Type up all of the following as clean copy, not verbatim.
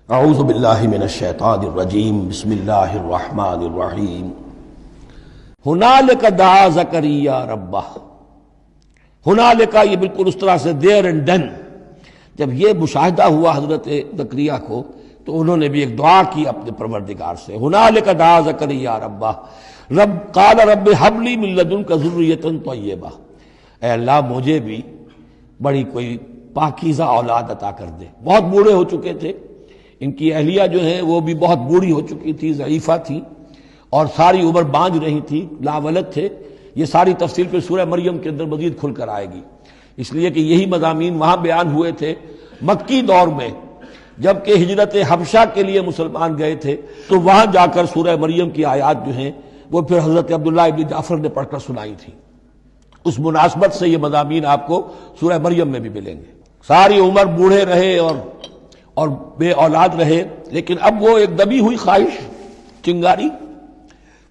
اعوذ باللہ من الشیطان الرجیم بسم اللہ الرحمن الرحیم ہنالک دعا زکریا ربہ. ہنالک یہ بالکل اس طرح سے دیر اینڈ ڈن. جب یہ مشاہدہ ہوا حضرت زکریا کو تو انہوں نے بھی ایک دعا کی اپنے پروردگار سے. ہنالک دعا زکریا ربہ رب قال رب ہب لی من لدنک ذریۃ طیبہ. اے اللہ مجھے بھی بڑی کوئی پاکیزہ اولاد عطا کر دے. بہت بوڑھے ہو چکے تھے، ان کی اہلیہ جو ہے وہ بھی بہت بوڑھی ہو چکی تھی، ضعیفہ تھی اور ساری عمر بانجھ رہی تھی، لاولد تھے. یہ ساری تفصیل پھر سورہ مریم کے اندر مزید کھل کر آئے گی، اس لیے کہ یہی مضامین وہاں بیان ہوئے تھے مکی دور میں. جب کہ ہجرت حبشہ کے لیے مسلمان گئے تھے تو وہاں جا کر سورہ مریم کی آیات جو ہیں وہ پھر حضرت عبداللہ ابن جعفر نے پڑھ کر سنائی تھی. اس مناسبت سے یہ مضامین آپ کو سورہ مریم میں بھی ملیں گے. ساری عمر بوڑھے رہے اور بے اولاد رہے، لیکن اب وہ ایک دبی ہوئی خواہش، چنگاری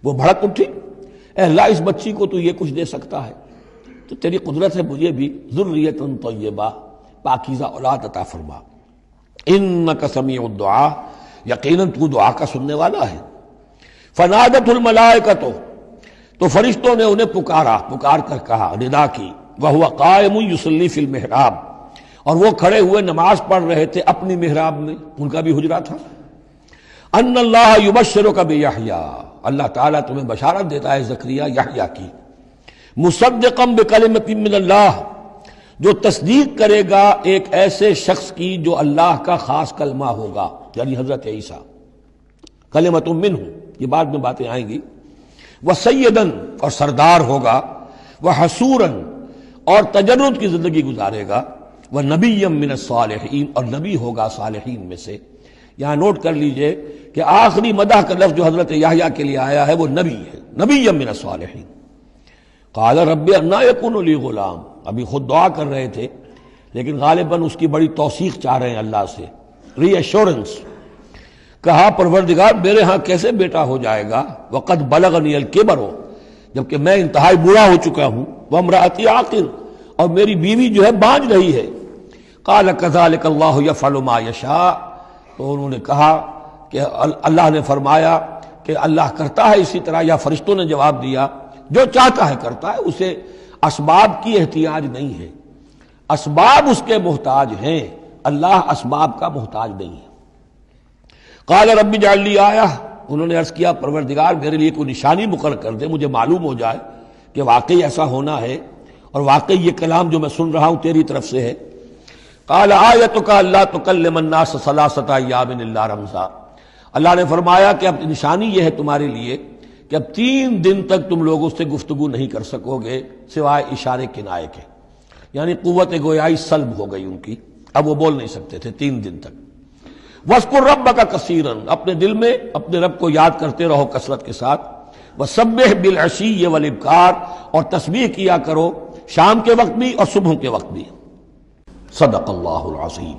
وہ بھڑک اٹھی. اے اللہ اس بچی کو تو یہ کچھ دے سکتا ہے تو تیری قدرت ہے مجھے بھی ذریۃ طیبہ پاکیزہ اولاد عطا فرما. انک سمیع الدعاء، یقیناً تو دعا کا سننے والا ہے. فنادت الملائکۃ، تو فرشتوں نے انہیں پکار کر کہا، ندا کی. وہو قائم یصلی فی المحراب، اور وہ کھڑے ہوئے نماز پڑھ رہے تھے اپنی محراب میں، ان کا بھی حجرہ تھا. ان اللہ یبشرک بیحییٰ، اللہ تعالیٰ تمہیں بشارت دیتا ہے زکریا یحییٰ کی. مصدقا بکلمۃ من اللہ، جو تصدیق کرے گا ایک ایسے شخص کی جو اللہ کا خاص کلمہ ہوگا، یعنی حضرت عیسیٰ. کلمۃ منہ، یہ بعد میں باتیں آئیں گی. وسیداً، اور سردار ہوگا. وحصوراً، اور تجرد کی زندگی گزارے گا. وَنَبِيًّا مِّنَ الصَّالِحِينَ، اور نبی ہوگا صالحین میں سے. یہاں نوٹ کر لیجئے کہ آخری مدح کا لفظ جو حضرت یحییٰ کے لیے آیا ہے وہ نبی ہے. نَبِيًّا مِّنَ الصَّالِحِينَ. قَالَ رَبِّ أَنَّىٰ يَكُونُ لِي غُلَامٌ، ابھی خود دعا کر رہے تھے لیکن غالباً اس کی بڑی توثیق چاہ رہے ہیں اللہ سے، ری ایشورنس. کہا پروردگار میرے ہاں کیسے بیٹا ہو جائے گا؟ وَقَدْ بَلَغَنِيَ الْكِبَرُ، جبکہ میں انتہائی بوڑھا ہو چکا ہوں. وَامْرَأَتِي عَاقِرٌ، اور میری بیوی جو ہے بانجھ رہی ہے. قال كذلك اللہ يفعل ما يشاء، تو انہوں نے کہا کہ اللہ نے فرمایا کہ اللہ کرتا ہے اسی طرح، یا فرشتوں نے جواب دیا جو چاہتا ہے کرتا ہے، اسے اسباب کی احتیاج نہیں ہے. اسباب اس کے محتاج ہیں، اللہ اسباب کا محتاج نہیں ہے. قال رب اجعل لی آیہ، انہوں نے عرض کیا پروردگار میرے لیے کوئی نشانی مقرر کر دے، مجھے معلوم ہو جائے کہ واقعی ایسا ہونا ہے اور واقعی یہ کلام جو میں سن رہا ہوں تیری طرف سے ہے. قال آیتک الا تکلم الناس ثلاثۃ ایام الا رمزا، اللہ نے فرمایا کہ اب نشانی یہ ہے تمہارے لیے کہ اب 3 دن تک تم لوگوں سے گفتگو نہیں کر سکو گے سوائے اشارے کنائے کے. یعنی قوت گویائی سلب ہو گئی ان کی، اب وہ بول نہیں سکتے تھے 3 دن تک. وَاذْكُر رَبَّكَ كَثِيرًا، اپنے دل میں اپنے رب کو یاد کرتے رہو کثرت کے ساتھ. وَسَبِّحْ بِالْعَشِيِّ وَالْإِبْكَارِ، اور تسبیح کیا کرو شام کے وقت بھی اور صبح کے وقت بھی. صدق اللہ العظیم.